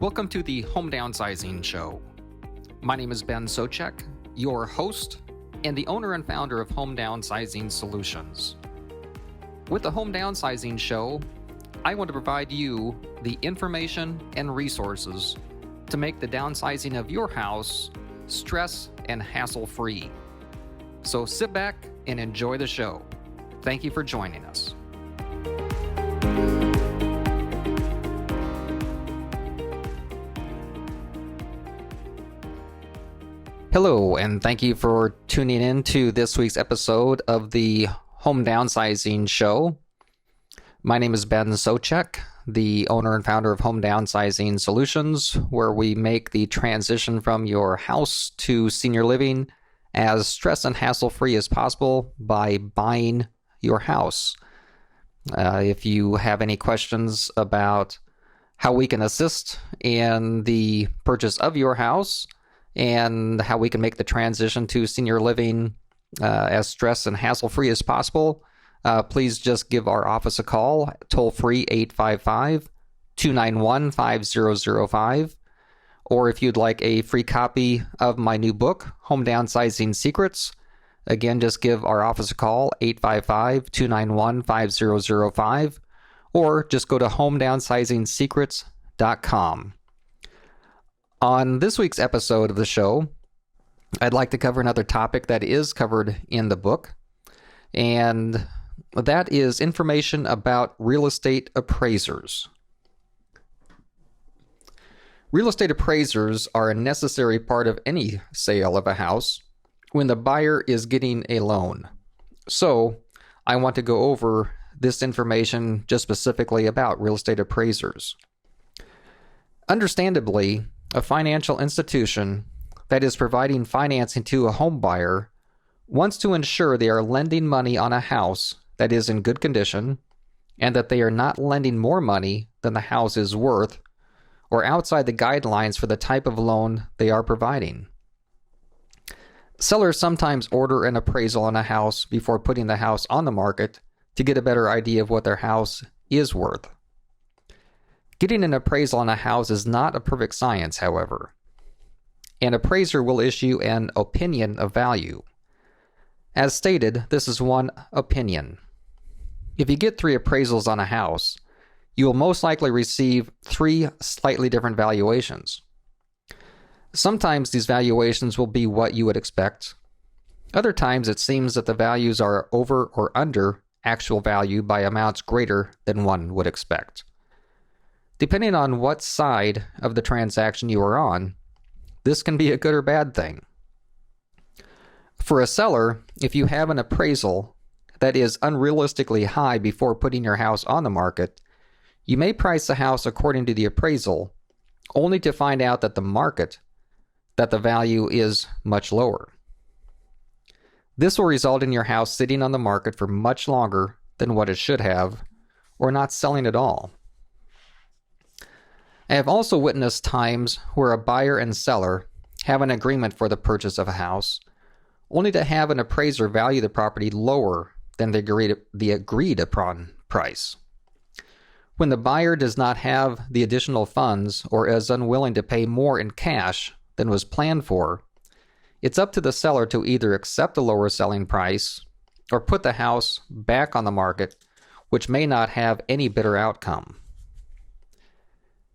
Welcome to the Home Downsizing Show. My name is Ben Souchek, your host and the owner and founder of Home Downsizing Solutions. With the Home Downsizing Show, I want to provide you the information and resources to make the downsizing of your house stress and hassle-free. So sit back and enjoy the show. Thank you for joining us. Hello, and thank you for tuning in to this week's episode of the Home Downsizing Show. My name is Ben Souchek, the owner and founder of Home Downsizing Solutions, where we make the transition from your house to senior living as stress and hassle-free as possible by buying your house. If you have any questions about how we can assist in the purchase of your house, and how we can make the transition to senior living as stress and hassle-free as possible, please just give our office a call, toll-free 855-291-5005. Or if you'd like a free copy of my new book, Home Downsizing Secrets, again, just give our office a call, 855-291-5005, or just go to homedownsizing-secrets.com. On this week's episode of the show, I'd like to cover another topic that is covered in the book, and that is information about real estate appraisers. Real estate appraisers are a necessary part of any sale of a house when the buyer is getting a loan. So, I want to go over this information just specifically about real estate appraisers. Understandably, a financial institution that is providing financing to a home buyer wants to ensure they are lending money on a house that is in good condition and that they are not lending more money than the house is worth or outside the guidelines for the type of loan they are providing. Sellers sometimes order an appraisal on a house before putting the house on the market to get a better idea of what their house is worth. Getting an appraisal on a house is not a perfect science, however. An appraiser will issue an opinion of value. As stated, this is one opinion. If you get 3 appraisals on a house, you will most likely receive 3 slightly different valuations. Sometimes these valuations will be what you would expect. Other times it seems that the values are over or under actual value by amounts greater than one would expect. Depending on what side of the transaction you are on, this can be a good or bad thing. For a seller, if you have an appraisal that is unrealistically high before putting your house on the market, you may price the house according to the appraisal, only to find out that the value is much lower. This will result in your house sitting on the market for much longer than what it should have, or not selling at all. I have also witnessed times where a buyer and seller have an agreement for the purchase of a house, only to have an appraiser value the property lower than the agreed upon price. When the buyer does not have the additional funds or is unwilling to pay more in cash than was planned for, it's up to the seller to either accept a lower selling price or put the house back on the market, which may not have any better outcome.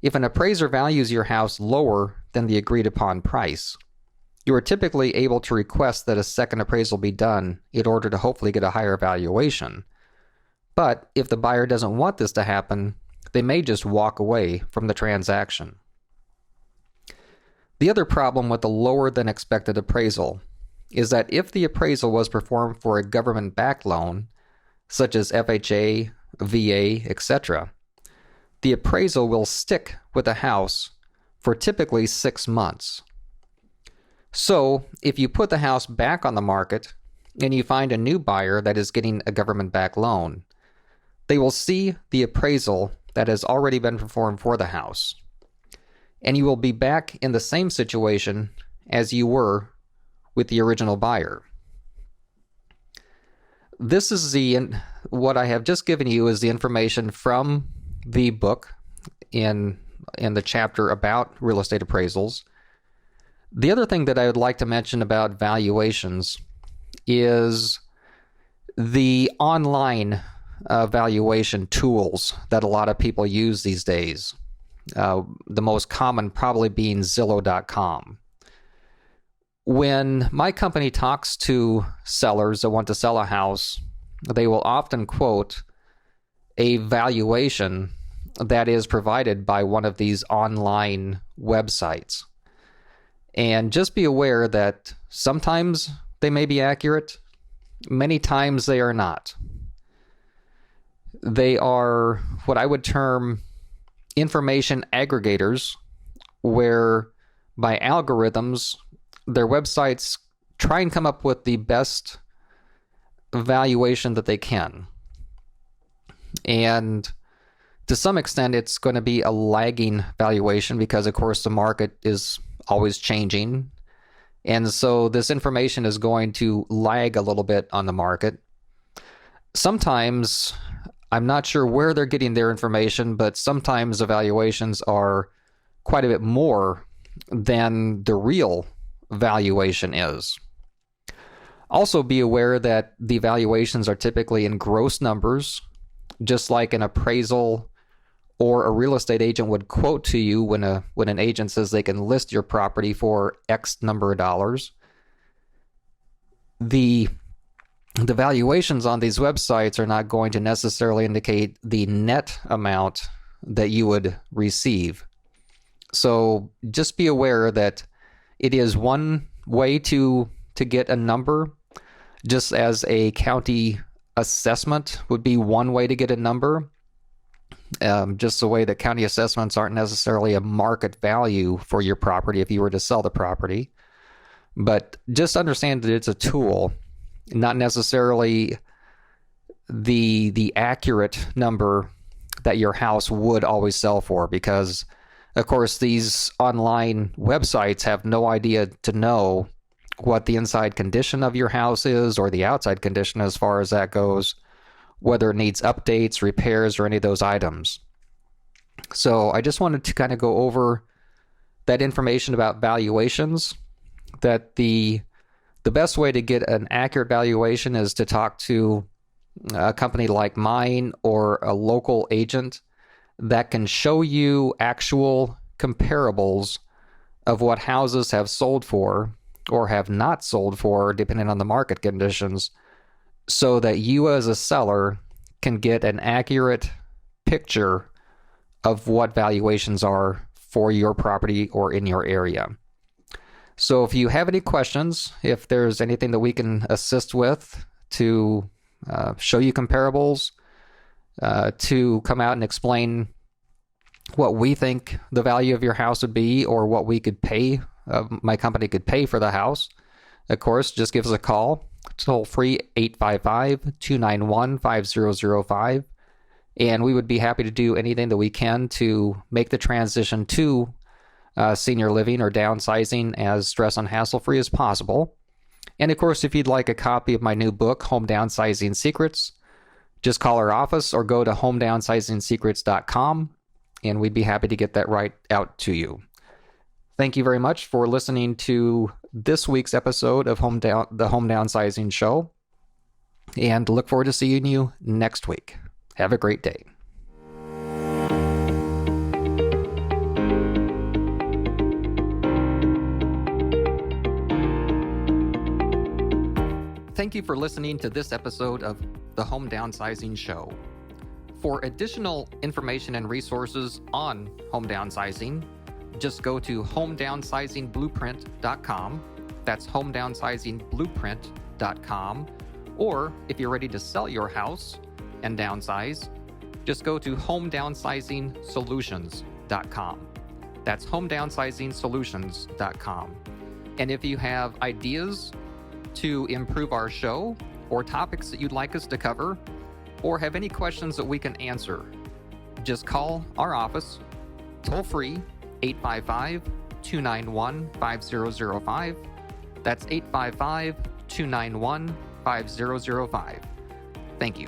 If an appraiser values your house lower than the agreed upon price, you are typically able to request that a second appraisal be done in order to hopefully get a higher valuation. But if the buyer doesn't want this to happen, they may just walk away from the transaction. The other problem with the lower than expected appraisal is that if the appraisal was performed for a government-backed loan, such as FHA, VA, etc., the appraisal will stick with the house for typically 6 months. So, if you put the house back on the market and you find a new buyer that is getting a government-backed loan, they will see the appraisal that has already been performed for the house. And you will be back in the same situation as you were with the original buyer. This is what I have just given you is the information from the book in in the chapter about real estate appraisals. The other thing that I would like to mention about valuations is the online valuation tools that a lot of people use these days. The most common probably being Zillow.com. When my company talks to sellers that want to sell a house, they will often quote a valuation that is provided by one of these online websites. And just be aware that sometimes they may be accurate, many times they are not. They are what I would term information aggregators, where by algorithms, their websites try and come up with the best valuation that they can. And to some extent, it's going to be a lagging valuation because, of course, the market is always changing. And so this information is going to lag a little bit on the market. Sometimes, I'm not sure where they're getting their information, but sometimes the valuations are quite a bit more than the real valuation is. Also be aware that the valuations are typically in gross numbers, just like an appraisal or a real estate agent would quote to you when an agent says they can list your property for X number of dollars. The valuations on these websites are not going to necessarily indicate the net amount that you would receive. So just be aware that it is one way to get a number, just as a county assessment would be one way to get a number. Just the way that county assessments aren't necessarily a market value for your property if you were to sell the property. But just understand that it's a tool, not necessarily the accurate number that your house would always sell for, because of course these online websites have no idea to know what the inside condition of your house is or the outside condition as far as that goes, whether it needs updates, repairs, or any of those items. So I just wanted to kind of go over that information about valuations, that the best way to get an accurate valuation is to talk to a company like mine or a local agent that can show you actual comparables of what houses have sold for or have not sold for, depending on the market conditions, so that you as a seller can get an accurate picture of what valuations are for your property or in your area. So if you have any questions, if there's anything that we can assist with to show you comparables, to come out and explain what we think the value of your house would be or what we could pay, my company could pay for the house, of course, just give us a call. Toll free 855-291-5005. And we would be happy to do anything that we can to make the transition to senior living or downsizing as stress and hassle-free as possible. And of course, if you'd like a copy of my new book, Home Downsizing Secrets, just call our office or go to homedownsizing-secrets.com, and we'd be happy to get that right out to you. Thank you very much for listening to this week's episode of the Home Downsizing Show, and look forward to seeing you next week. Have a great day. Thank you for listening to this episode of the Home Downsizing Show. For additional information and resources on home downsizing, just go to homedownsizingblueprint.com. That's homedownsizingblueprint.com. Or if you're ready to sell your house and downsize, just go to homedownsizingsolutions.com. That's homedownsizingsolutions.com. And if you have ideas to improve our show or topics that you'd like us to cover, or have any questions that we can answer, just call our office toll free 855-291-5005. That's 855-291-5005. Thank you.